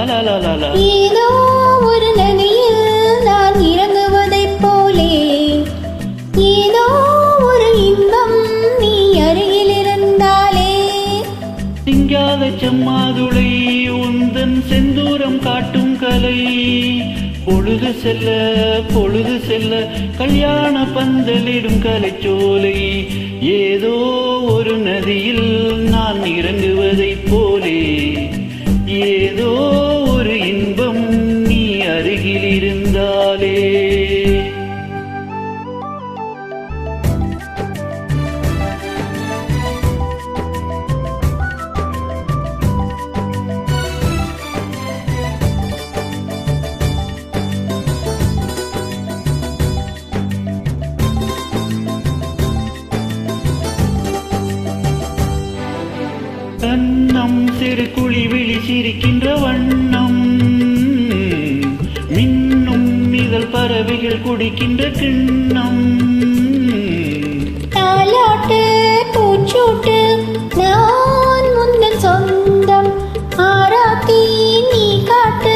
ஏதோ ஒரு நதியில் நான் இறங்குவதைப் போலே ஏதோ ஒரு இன்பம் நீ அருகில் இருந்தாலே. திங்காத செம்மாதுளை உந்தன் செந்தூரம் காட்டும் கலை பொழுது செல்ல கல்யாண பந்தலிடும் கலைச்சோலை. ஏதோ ஒரு நதியில் நான் இறங்குவதைப் போலே ஏதோ ஒரு இன்பம் நீ அருகில் இருந்தாலே. கண்ணம் சிறு குழி விழி சிரிக்கின்ற வண்ணம் மின்னும் இதழ் பறவைகள் குடிக்கின்ற கிண்ணம். தாலாட்டு பூச்சூட்டு நான் முந்தன் சொந்தம் ஆராத்தி நீ காட்டு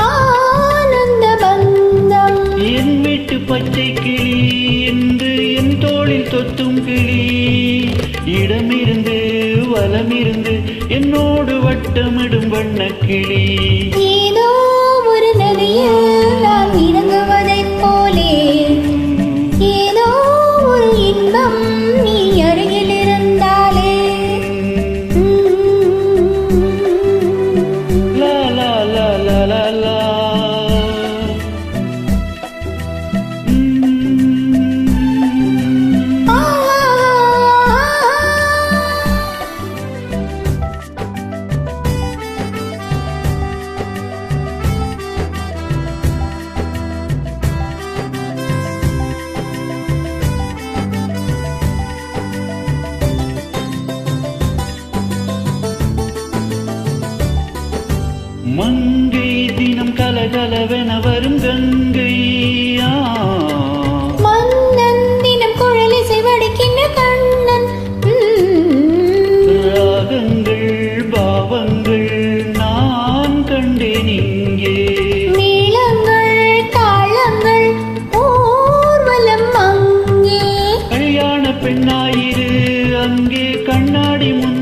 ஆனந்த பந்தம். என் வீட்டு பச்சை கிளி என்று என் தோளில் தொத்தும் கிளி இடமிருந்து வலமிருந்து என்னோடு வட்டமிடும் வண்ண கிளி. ஏதோ ஒரு நதியில் நான் இறங்குவதைப் போலே ஏதோ ஒரு இன்பம் நீ அருகில் இருந்தாலே. லா லா லா லா லா லா. மங்கை தினம் கலகலவென வரும் கங்கை மன்னன் தினம் குழலிசை வடிக்கின்ற கண்ணன். ராகங்கள் பாவங்கள் நான் கண்டேன் இங்கே. மேளங்கள் தாளங்கள் ஊர்வலம் அங்கே. கல்யாண பெண்ணாயிரு அங்கே கண்ணாடி முன்